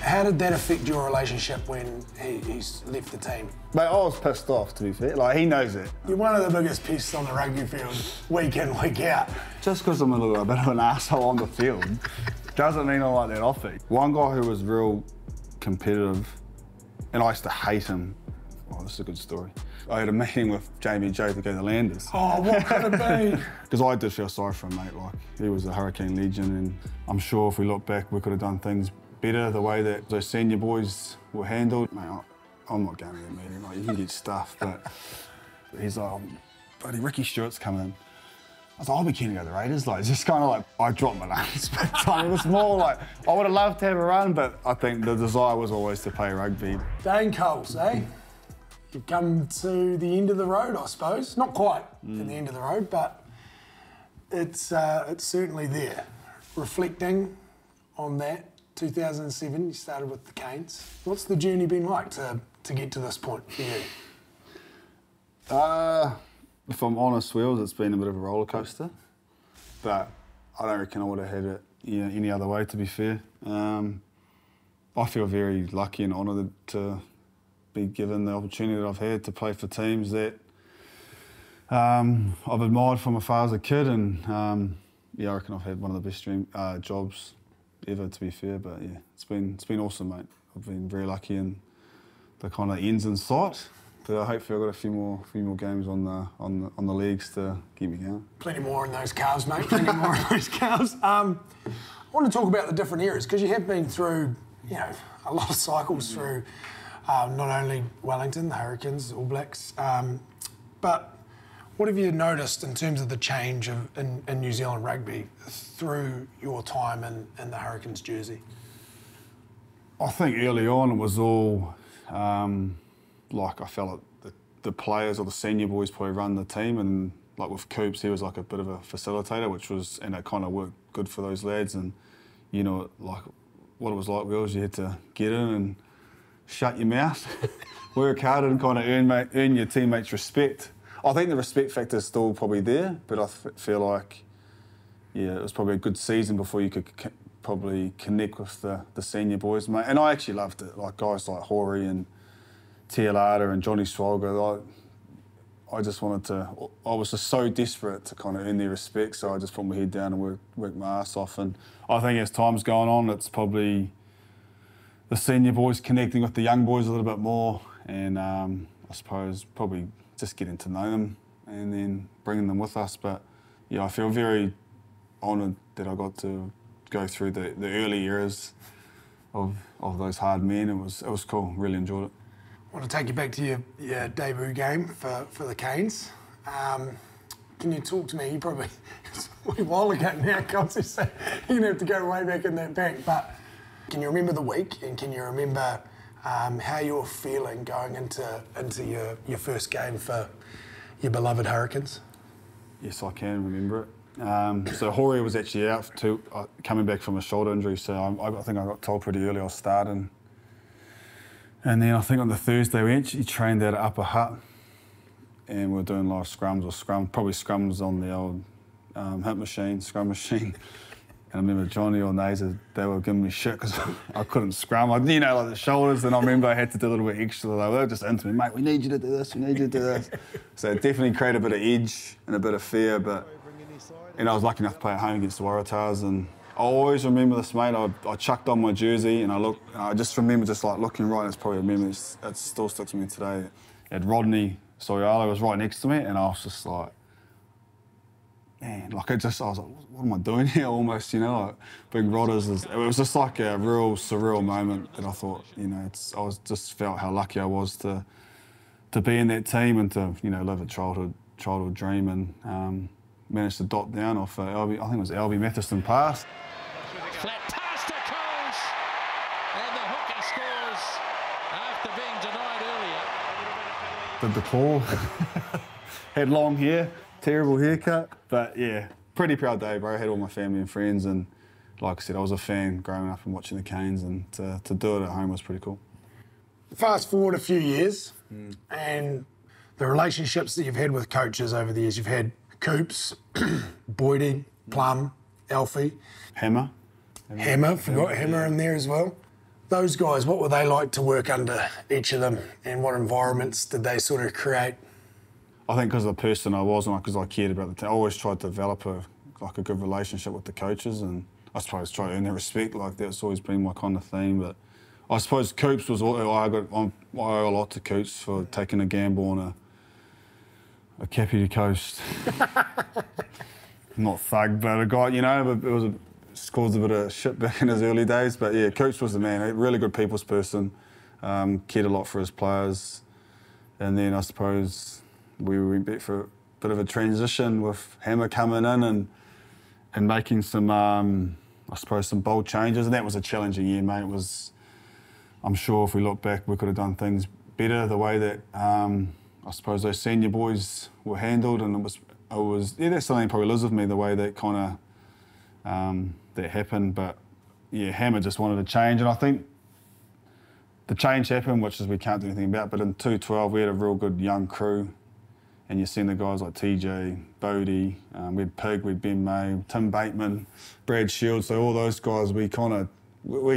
How did that affect your relationship when he's left the team? Mate, I was pissed off, to be fair. Like, he knows it. You're one of the biggest pests on the rugby field, week in, week out. Just because I'm a bit of an arsehole on the field doesn't mean I like that off it. One guy who was real competitive, and I used to hate him. Oh, this is a good story. I had a meeting with Jamie J to go to Landers. Oh, what could it be? Because I did feel sorry for him, mate. Like, he was a Hurricane legend, and I'm sure if we look back, we could have done things better the way that those senior boys were handled. Mate, I'm not going to that meeting. Like, you can get stuff, but he's like, oh, buddy, Ricky Stewart's coming in. I was like, I'll be keen to go to the Raiders. Like, just kind of like, I dropped my nose big time. It was more like, I would have loved to have a run, but I think the desire was always to play rugby. Danc Coles, eh? You've come to the end of the road, I suppose. Not quite at the end of the road, but it's certainly there. Reflecting on that, 2007, you started with the Canes. What's the journey been like to get to this point for you? If I'm honest, Wheels, it's been a bit of a roller coaster, but I don't reckon I would have had it any other way, to be fair. I feel very lucky and honoured to be given the opportunity that I've had to play for teams that I've admired from afar as a kid, and yeah, I reckon I've had one of the best jobs ever, to be fair. But yeah, it's been awesome, mate. I've been very lucky, and the kind of ends in sight. But hopefully I've got a few more games on the leagues to keep me going. Plenty more in those cows, mate. Plenty more in those cows. I want to talk about the different eras, because you have been through, a lot of cycles through not only Wellington, the Hurricanes, All Blacks, but what have you noticed in terms of the change in New Zealand rugby through your time in the Hurricanes jersey? I think early on it was all like I felt like the players or the senior boys probably run the team, and like with Coops, he was like a bit of a facilitator, and it kind of worked good for those lads. And like what it was like, Wills, you had to get in and shut your mouth, work hard and kind of earn your teammates' respect. I think the respect factor is still probably there, but I feel like, yeah, it was probably a good season before you could probably connect with the senior boys, mate. And I actually loved it, like guys like Horry and Tialata and Johnny Swalger. I just wanted to, I was just so desperate to kind of earn their respect, so I just put my head down and worked my ass off. And I think as time's gone on, it's probably the senior boys connecting with the young boys a little bit more, and I suppose probably just getting to know them and then bringing them with us. But yeah, I feel very honoured that I got to go through the early eras of those hard men. It was cool, really enjoyed it. I want to take you back to your debut game for the Canes. Can you talk to me? You probably, it's a wee while ago now, Coles, so you're going to have to go way back in that back. But can you remember the week, and can you remember how you were feeling going into your first game for your beloved Hurricanes? Yes, I can remember it. So Horry was actually out coming back from a shoulder injury, so I think I got told pretty early I was starting. And then I think on the Thursday we actually trained out at Upper Hutt, and we were doing a lot of scrums, probably scrums on the old scrum machine. And I remember Johnny or Nazer, they were giving me shit because I couldn't scrum. Like the shoulders, and I remember I had to do a little bit extra. They were just into me, mate, we need you to do this, we need you to do this. So it definitely created a bit of edge and a bit of fear, and I was lucky enough to play at home against the Waratahs, and I always remember this, mate. I chucked on my jersey and I just remember just like looking right, and it's probably a memory that still sticks with me today. Had Rodney Soyala was right next to me, and I was just like, man, like I was like, what am I doing here almost, like Big Rodders. It was just like a real surreal moment that I thought, I just felt how lucky I was to be in that team and to, live a childhood dream, and managed to dot down off I think it was Albie Matheson pass. Flat pass to Coles, and the hooker scores after being denied earlier. Did the claw, had long hair, terrible haircut, but yeah, pretty proud day, bro. I had all my family and friends, and like I said, I was a fan growing up and watching the Canes, and to do it at home was pretty cool. Fast forward a few years, and the relationships that you've had with coaches over the years, you've had Coops, Boydie, Plum, Alfie. Hammer. Forgot Hammer in there as well. Those guys, what were they like to work under, each of them, and what environments did they sort of create? I think because of the person I was and because I cared about the team, I always tried to develop a good relationship with the coaches, and I suppose try to earn their respect. Like that's always been my kind of theme. But I suppose Coops was I owe a lot to Coops for taking a gamble on a Kapiti Coast, not thug, but a guy, you know, but it was caused a bit of shit back in his early days. But yeah, Coops was the man, a really good people's person, cared a lot for his players, and then I suppose we went back for a bit of a transition with Hammer coming in and making some, I suppose, some bold changes, and that was a challenging year, mate. It was, I'm sure if we look back, we could have done things better the way that I suppose those senior boys were handled, and it was yeah, that's something that probably lives with me, the way that kind of that happened. But yeah, Hammer just wanted to change, and I think the change happened, which is we can't do anything about. But in 2012, we had a real good young crew. And you've seen the guys like TJ, Bodie, we had Pig, we had Ben May, Tim Bateman, Brad Shields. So all those guys, we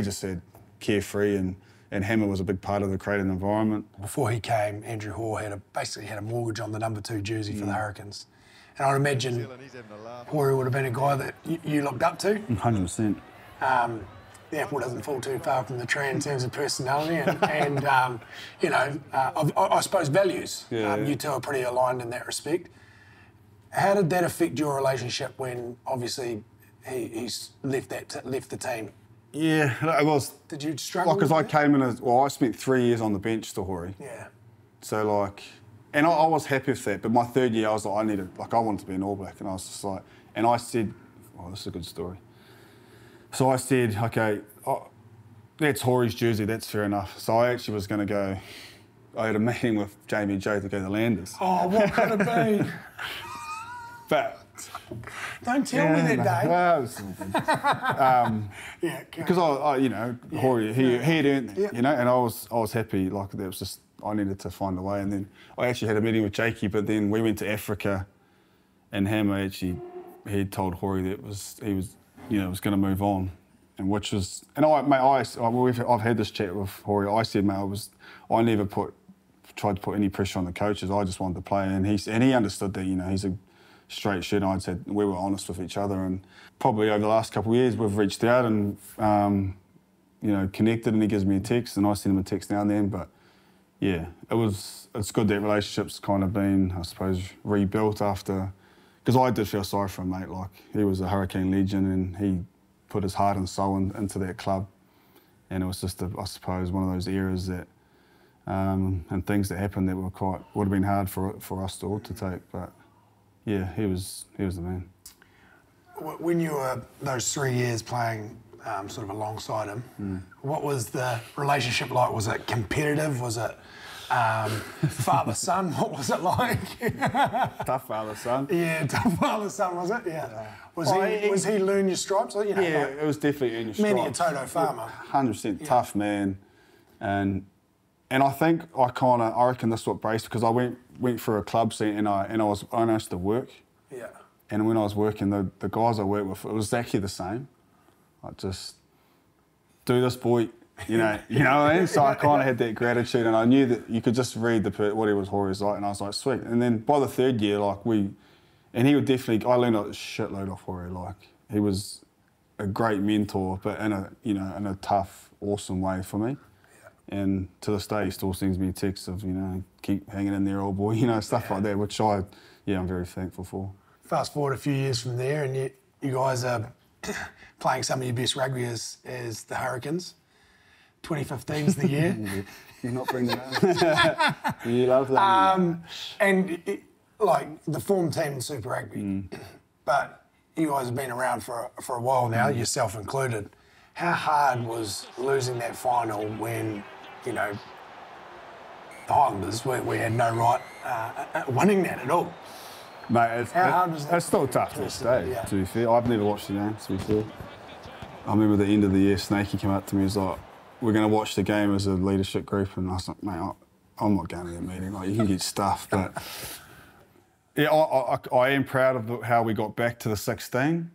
just said carefree, and Hammer was a big part of the creative environment. Before he came, Andrew Hoare basically had a mortgage on the number 2 jersey for the Hurricanes. And I'd imagine Hoare would have been a guy that you looked up to. 100%. The apple doesn't fall too far from the tree in terms of personality and you know, I suppose values. You two are pretty aligned in that respect. How did that affect your relationship when obviously he's left the team? Yeah, it was. Did you struggle? Because I came in I spent 3 years on the bench to Hoare. Yeah. So and I was happy with that. But my 3rd year, I was like, I wanted to be an All Black, and I was just like, and I said, oh, this is a good story. So I said, okay, that's Hoare's jersey, that's fair enough. So I actually was going to go, I had a meeting with Jamie and Joe to go to the Landers. Oh, what could it be? But don't tell me that, Dane. Well, it was because Hoare, he had earned that, you know, and I was happy. Like that was just, I needed to find a way. And then I actually had a meeting with Jakey, but then we went to Africa, and Hammer actually, he had told Hoare that he was going to move on, and which was, and I've had this chat with Hoare. I said, mate, I never tried to put any pressure on the coaches. I just wanted to play, and he understood that. You know, he's a straight shooter. I said we were honest with each other, and probably over the last couple of years we've reached out and connected. And he gives me a text, and I send him a text now and then. But yeah, it's good that relationship's kind of been, I suppose, rebuilt after. Because I did feel sorry for him, mate. Like, he was a Hurricane legend, and he put his heart and soul into that club. And it was just, I suppose, one of those eras that, and things that happened that would have been hard for us all to take. But yeah, he was the man. When you were those 3 years playing sort of alongside him, what was the relationship like? Was it competitive? Was it father-son? What was it like? Tough father-son. Yeah, tough father-son, was it? Yeah. Was he learn your stripes? You know, yeah, it was definitely earn your stripes. Many a Toto farmer. 100% tough man. And I think I reckon this is what braced, because I went through a club scene and I used to work. Yeah. And when I was working, the guys I worked with, it was exactly the same. Like, just do this, boy. You know what I mean? So I kind of had that gratitude, and I knew that you could just read what Hoare was like, and I was like, sweet. And then by the 3rd year, he would definitely, I learned a shitload off Hoare. Like, he was a great mentor, but in a tough, awesome way for me. Yeah. And to this day, he still sends me texts of, keep hanging in there, old boy, stuff like that, which I'm very thankful for. Fast forward a few years from there, and you guys are playing some of your best rugby as the Hurricanes. 2015's the year. You're not bringing that up. You love that. And the form team in Super Rugby. But you guys have been around for a while now, yourself included. How hard was losing that final when, the Highlanders, we had no right winning that at all? Mate, it's still tough to this day, to be fair. I've never watched the game, to be fair. I remember at the end of the year, Snakey came up to me and was like, we're going to watch the game as a leadership group. And I was like, mate, I'm not going to that meeting. Like, you can get stuff. But yeah, I am proud of how we got back to the 16.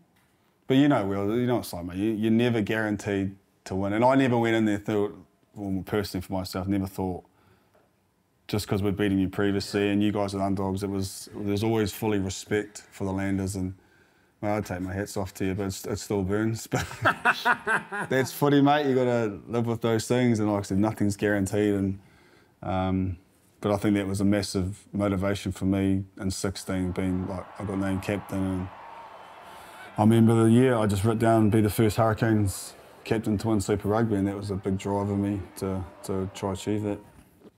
But Will, what it's like, mate. You're never guaranteed to win. And I never went in there well, personally for myself, never thought just because we'd beaten you previously and you guys are underdogs, there's always fully respect for the Landers, and well, I'd take my hats off to you, but it still burns. But that's footy, mate. You got to live with those things, and like I said, nothing's guaranteed. And but I think that was a massive motivation for me in 16, being like I got named captain. And I remember the year I just wrote down be the first Hurricanes captain to win Super Rugby, and that was a big drive of me to try achieve that.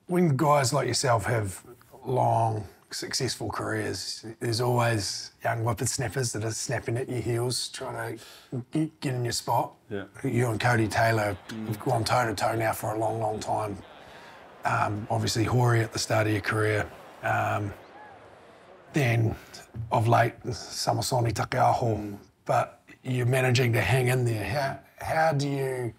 When guys like yourself have long, successful careers, there's always young whippersnappers that are snapping at your heels, trying to get in your spot. Yeah. You and Cody Taylor have gone toe-to-toe now for a long, long time. Obviously, Hori at the start of your career. Then, of late, Samasoni Takeaho. But you're managing to hang in there. How do you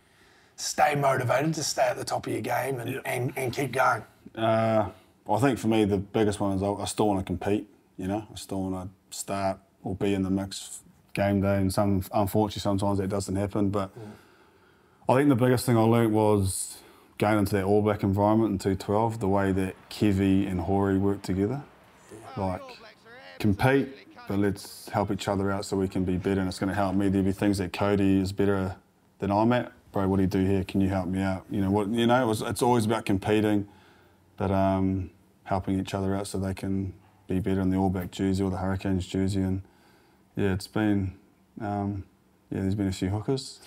stay motivated to stay at the top of your game and keep going? I think for me the biggest one is I still want to compete. You know, I still want to start or be in the mix game day, and unfortunately sometimes that doesn't happen. But I think the biggest thing I learnt was going into that All Black environment in 2012, the way that Kevy and Hori work together. Like, compete, but let's help each other out so we can be better, and it's going to help me. There'll be things that Cody is better than I'm at. Bro, what do you do here? Can you help me out? You know, it's always about competing, but helping each other out so they can be better in the All Black jersey or the Hurricanes jersey. And yeah, it's been, there's been a few hookers.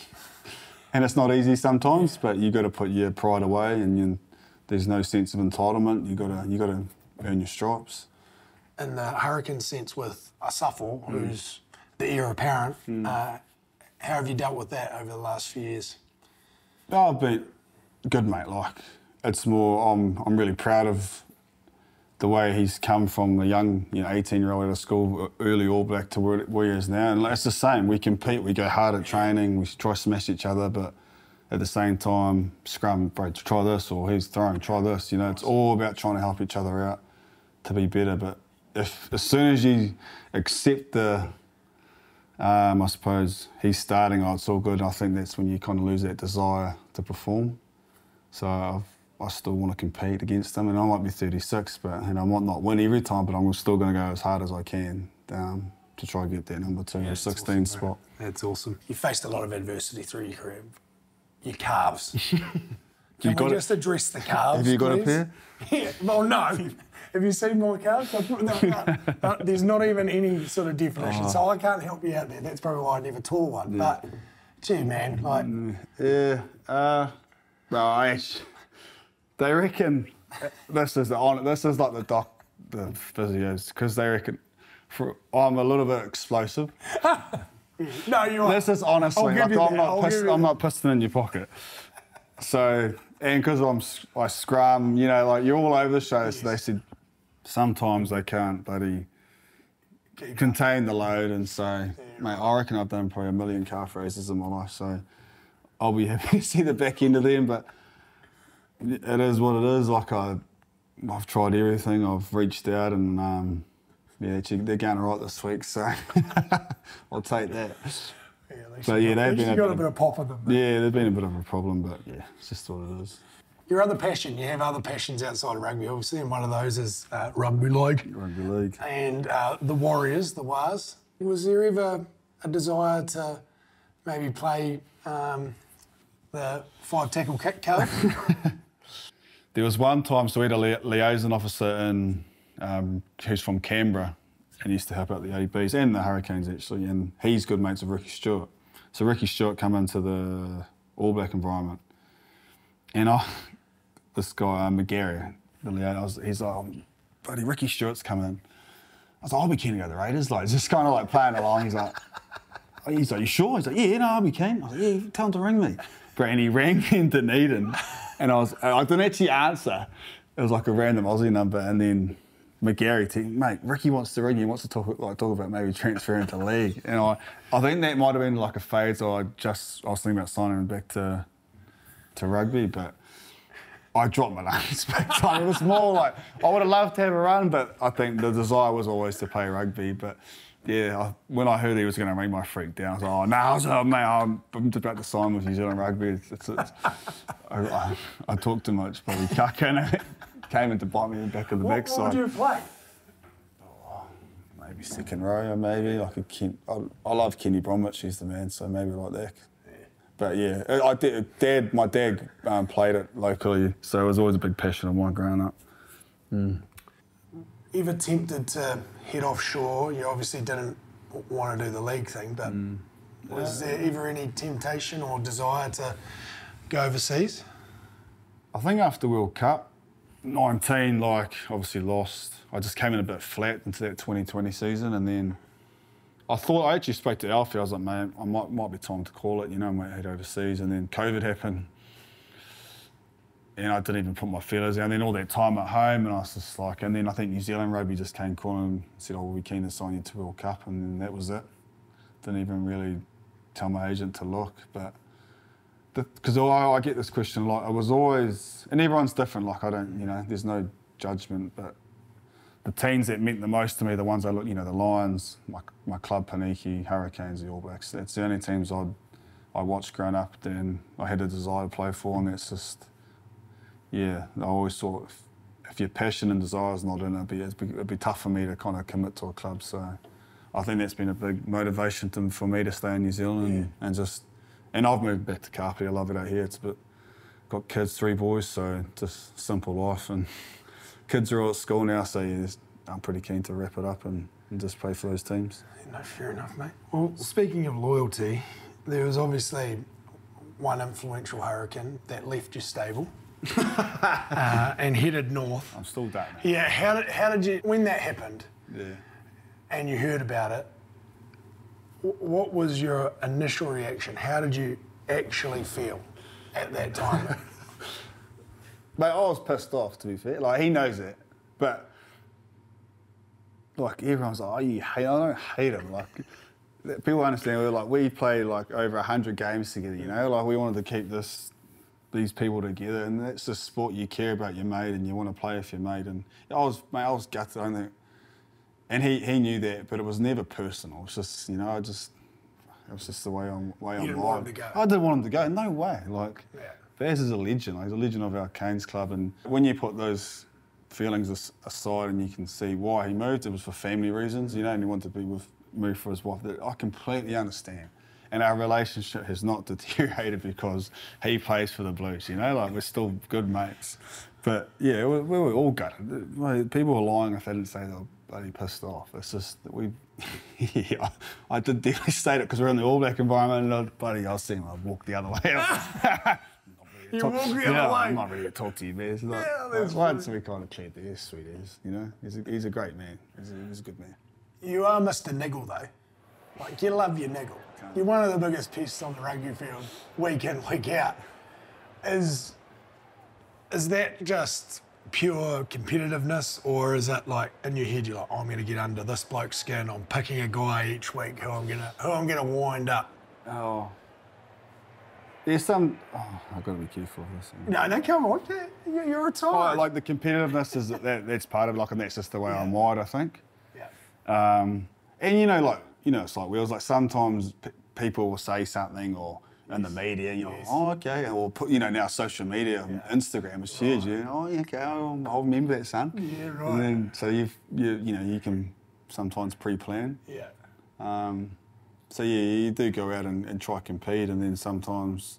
And it's not easy sometimes, but you got to put your pride away, and there's no sense of entitlement. You got to earn your stripes. In the Hurricane sense with Asafo, who's the heir apparent, how have you dealt with that over the last few years? Oh, I've been good, mate. Like, it's more, I'm really proud of the way he's come from a young, 18-year-old out of school, early All Black, to where he is now. And it's the same. We compete, we go hard at training, we try to smash each other, but at the same time, scrum, bro, try this, or he's throwing, try this. It's all about trying to help each other out to be better. But as soon as you accept I suppose he's starting, it's all good. I think that's when you kind of lose that desire to perform. So I still want to compete against him, and I might be 36, but I might not win every time, but I'm still going to go as hard as I can to try and get that number 2 or 16 awesome, spot. That's awesome. You faced a lot of adversity through your career. Your calves. Can we just address the calves? Have you got please? a pair? Yeah. Well, no. Have you seen my calves? No, there's not even any sort of definition, so I can't help you out there. That's probably why I never tore one. Yeah. But, gee, man, like... Well, they reckon this is like the physios, because they reckon I'm a little bit explosive. No, you are. This is honestly, like, I'm not pissing in your pocket. So, and because I scrum, like, you're all over the show, so they said sometimes they can't bloody contain the load, and so, mate, I reckon I've done probably 1 million calf raises in my life, so I'll be happy to see the back end of them, but it is what it is. Like, I've tried everything, I've reached out, and they're going all right this week, so I'll take that. But yeah, they've been got a bit of pop in them. Yeah, they've been a bit of a problem, but yeah, it's just what it is. Your other passion, you have other passions outside of rugby, obviously, and one of those is rugby league. Rugby league. And the Warriors, the Wars. Was there ever a desire to maybe play the 5-tackle kick code? There was one time, so we had a liaison officer who's from Canberra, and he used to help out the ABs and the Hurricanes, actually, and he's good mates with Ricky Stewart. So Ricky Stewart come into the All Black environment, and this guy, McGarry, he's like, buddy, Ricky Stewart's coming in. I was like, I'll be keen to go to the Raiders, like, just kind of like playing along. He's like, you sure? He's like, yeah, no, I'll be keen. I was like, yeah, tell him to ring me. But, and he rang in Dunedin, and I didn't actually answer. It was like a random Aussie number, and then McGarry, mate, Ricky wants to ring you. He wants to talk about maybe transferring to league. And I think that might have been like a phase. I was thinking about signing him back to rugby, but I dropped my nose back time. It was more like I would have loved to have a run, but I think the desire was always to play rugby. But when I heard he was going to ring my freak down, I was like, oh, no, mate, I'm just about to sign with New Zealand Rugby. I talk too much, but he came in to bite me in the back of the backside. What would you play? Maybe second row, maybe like a Ken. I love Kenny Bromwich, he's the man, so maybe like that. Yeah. But yeah, my dad played it locally, so it was always a big passion of mine growing up. Ever tempted to head offshore? You obviously didn't want to do the league thing, but was there ever any temptation or desire to go overseas? I think after World Cup, 19, like, obviously lost. I just came in a bit flat into that 2020 season, and then I actually spoke to Alfie. I was like, man, I might be time to call it, you know, I might head overseas. And then COVID happened, and I didn't even put my feelers out. And then all that time at home, and I was just like, and then I think New Zealand Rugby just came calling and said, oh, we're keen to sign you to World Cup, and then that was it. Didn't even really tell my agent to look, but because I get this question a lot. I was always, and everyone's different, like I don't, you know, there's no judgment, but the teams that meant the most to me, the ones I look, you know, the Lions, my club, Paniki, Hurricanes, the All Blacks, that's the only teams I watched growing up, then I had a desire to play for, and that's just, yeah, I always thought if your passion and desire is not in it, it'd be tough for me to kind of commit to a club, so I think that's been a big motivation for me to stay in New Zealand and I've moved back to Kapiti. I love it out here. It's a bit, got kids, 3 boys, so just simple life. And kids are all at school now, so yeah, I'm pretty keen to wrap it up and just play for those teams. No, fair enough, mate. Well, speaking of loyalty, there was obviously one influential Hurricane that left your stable and headed north. I'm still that, man. Yeah, how did you, when that happened, yeah, and you heard about it, what was your initial reaction? How did you actually feel at that time? Mate, I was pissed off, to be fair. Like, he knows it, but like everyone's like, oh, you hate him. I don't hate him. Like, people understand. We played like over 100 games together. You know, like we wanted to keep these people together, and that's the sport. You care about your mate, and you want to play with your mate. And I was gutted. I don't think. And he knew that, but it was never personal. It was just, you know, it was just the way I'm You didn't want him to go? I didn't want him to go. No way. Like, yeah. Baz is a legend. He's a legend of our Canes club. And when you put those feelings aside and you can see why he moved, it was for family reasons, you know, and he wanted to move for his wife. That I completely understand. And our relationship has not deteriorated because he plays for the Blues, you know, like we're still good mates. But yeah, we were all gutted. People were lying if they didn't say they were bloody pissed off. It's just that yeah, I did definitely state it because we're in the All Black environment, and I was seeing I'd walk the other way. You walk the other way? I'm not ready to talk to you, man. Like, once we kind of cleared the air, sweet as, you know. He's a great man. He's a good man. You are Mr. Niggle, though. Like, you love your niggle. You're one of the biggest pests on the rugby field, week in, week out. Is that just pure competitiveness, or is it like in your head you're like, oh, I'm going to get under this bloke's skin, I'm picking a guy each week who I'm gonna wind up? Oh, there's some. Oh, I've got to be careful of this. No, come on, you're retired. Oh, like the competitiveness is that's part of it, like, and that's just the way I'm wired, I think. Yeah. And you know, it's like wheels. Like sometimes people will say something or. In the media, you know, oh, okay, or put, you know, now social media, Instagram is huge. You know, oh, okay, I'll remember that, son. Yeah, right. And then so you can sometimes pre-plan. Yeah. So yeah, you do go out and try compete, and then sometimes,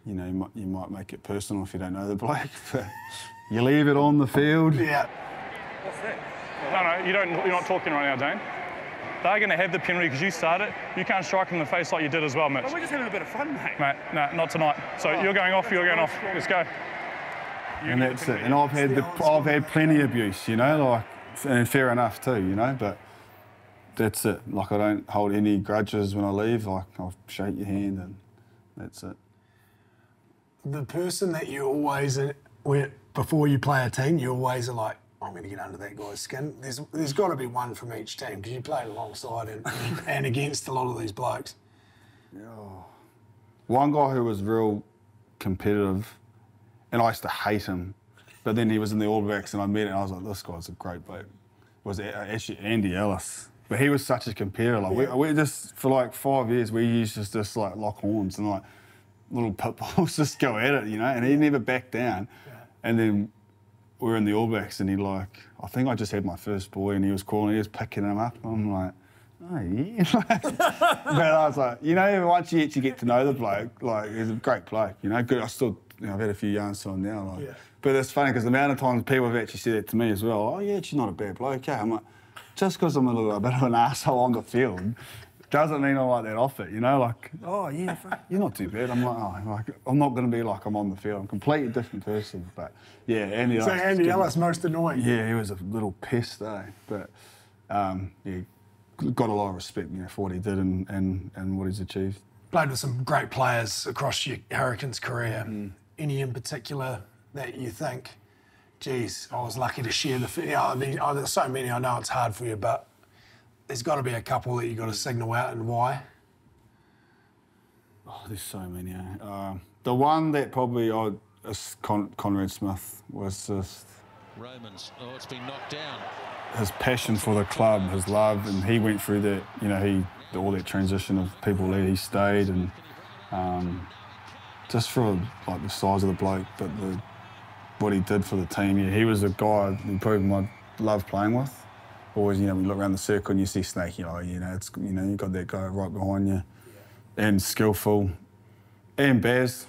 you know, you might make it personal if you don't know the bloke, but you leave it on the field. Yeah. What's that? No, you're not talking right now, Dane. They're going to have the penalty because you started. You can't strike him in the face like you did as well, Mitch. But we're just having a bit of fun, mate. Mate, no, not tonight. So you're going off, Let's go. And that's it. And I've had plenty of abuse, you know, like, and fair enough too, you know, but that's it. Like, I don't hold any grudges when I leave. Like, I'll shake your hand and that's it. The person that you always, before you play a team, you always are like, I'm going to get under that guy's skin. There's got to be one from each team because you played alongside and against a lot of these blokes. Oh. One guy who was real competitive, and I used to hate him, but then he was in the All Blacks and I met him and I was like, this guy's a great bloke. Was actually Andy Ellis. But he was such a competitor. Like we just for like 5 years we used to just like lock horns and like little pit bulls just go at it, you know. And he never backed down. Yeah. And then we were in the All Blacks, and I think I just had my first boy, and he was picking him up. I'm like, oh yeah. But I was like, you know, once you actually get to know the bloke, like he's a great bloke, you know. Good. I've had a few yarns to him now. Like. Yeah. But it's funny because the amount of times people have actually said that to me as well. Oh yeah, she's not a bad bloke. Yeah. I'm like, just because I'm a bit of an asshole on the field doesn't mean I'm like that off it, you know. Like, oh yeah, you're not too bad. I'm like, I'm not going to be like I'm on the field. I'm a completely different person. But yeah, Andy. So Andy Ellis most annoying. Yeah, he was a little pest, But yeah, got a lot of respect, you know, for what he did and what he's achieved. Played with some great players across your Hurricanes career. Any in particular that you think, geez, I was lucky to share the... there's so many, I know it's hard for you, but there's got to be a couple that you've got to signal out, and why? Oh, there's so many. The one that probably Conrad Smith was just... Romans, it's been knocked down. His passion for the club, his love, and he went through that, you know, all that transition of people leave, he stayed, and just for like the size of the bloke, but what he did for the team, yeah, he was a guy who proved I loved playing with. Always, you know, we look around the circle and you see Snakey, you know, you got that guy right behind you, and skillful, and Baz.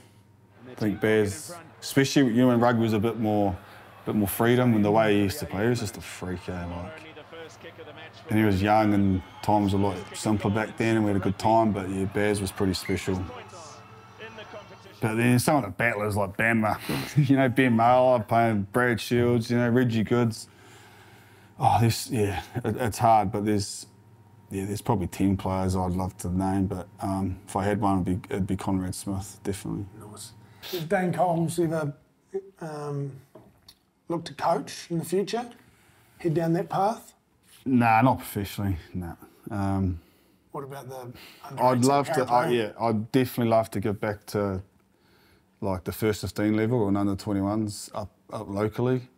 I think Baz, especially you know, when rugby was a bit more freedom, and the way he used to play, he was just a freak, and he was young, and times were a lot simpler back then, and we had a good time. But yeah, Baz was pretty special. But then some of the battlers like Bama, you know, Ben Marler playing Brad Shields, you know, Reggie Goods. Oh, it's hard, but there's probably 10 players I'd love to name, but if I had one, it'd be Conrad Smith, definitely. Nice. Does Danc Coles ever look to coach in the future? Head down that path? Nah, not professionally. Nah. What about the? I'd love to. I'd definitely love to give back to like the first 15 level or under 21s up locally.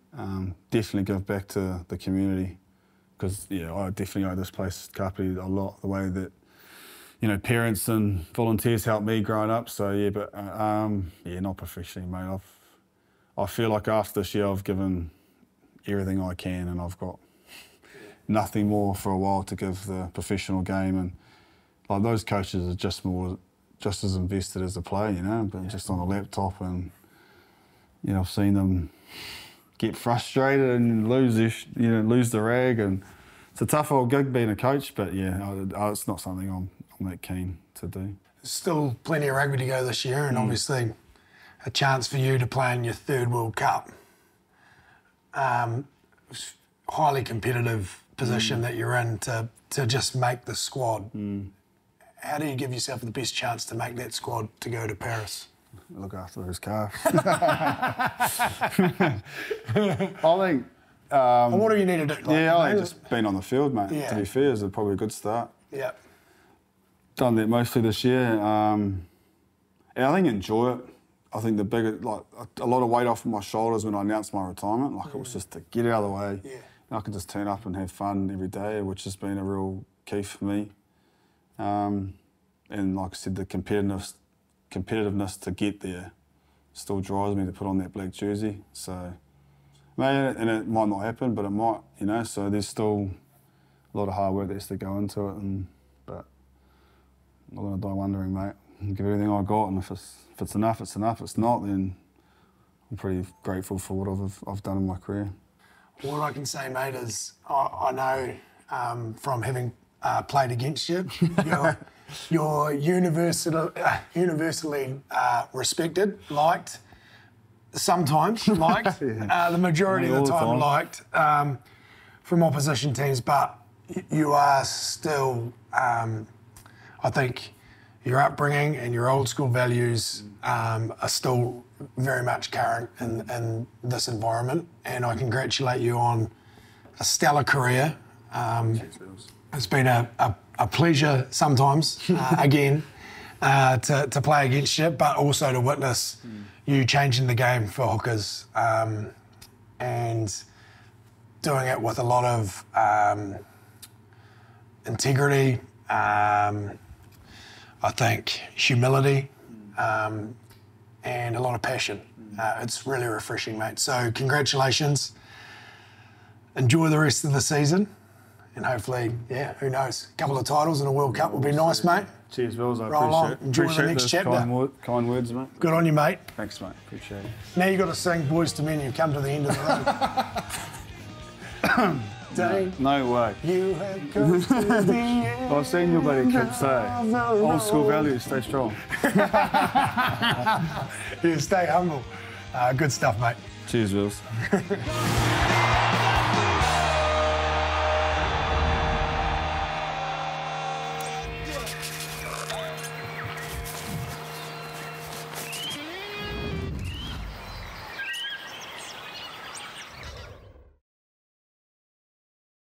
Definitely give back to the community, because I definitely owe this place Kapiti a lot. The way that parents and volunteers helped me growing up. So yeah, but not professionally, mate. I feel like after this year I've given everything I can, and I've got nothing more for a while to give the professional game. And like those coaches are just as invested as the player, but just on a laptop, and I've seen them get frustrated and lose the rag, and it's a tough old gig being a coach. But it's not something I'm that keen to do. Still plenty of rugby to go this year, and obviously a chance for you to play in your third World Cup. Highly competitive position that you're in to just make the squad. How do you give yourself the best chance to make that squad to go to Paris? Look after his calf. I think. What do you need to do? I think just being on the field, mate. Yeah. To be fair, is probably a good start. Yeah. Done that mostly this year. And I think enjoy it. I think a lot of weight off my shoulders when I announced my retirement. Like it was just to get it out of the way. Yeah. And I could just turn up and have fun every day, which has been a real key for me. And like I said, the competitiveness to get there still drives me to put on that black jersey. So, and it might not happen, but it might, So there's still a lot of hard work that has to go into it, but I'm not going to die wondering, mate. I'll give everything I got, and if it's enough, it's enough. If it's not, then I'm pretty grateful for what I've done in my career. What I can say, mate, is I know from having played against you, you're universally respected, liked, sometimes liked, the majority of the time liked from opposition teams, but you are still, I think, your upbringing and your old school values are still very much current in this environment, and I congratulate you on a stellar career. It's been a pleasure sometimes, again, to play against you, but also to witness you changing the game for hookers and doing it with a lot of integrity, I think humility, and a lot of passion. It's really refreshing, mate. So congratulations. Enjoy the rest of the season. And hopefully, yeah, who knows, a couple of titles and a World Cup would be nice, mate. Cheers, Wills. I Roll on. appreciate it. Enjoy the Appreciate next those chapter. kind words, mate. Good on you, mate. Thanks, mate. Appreciate it. Now you've got to sing Boys to Men. You've come to the end of the road. Dane, No way. you have come to the end. I've seen your bloody kids say, old school values, stay strong. Yeah, stay humble. Good stuff, mate. Cheers, Wills.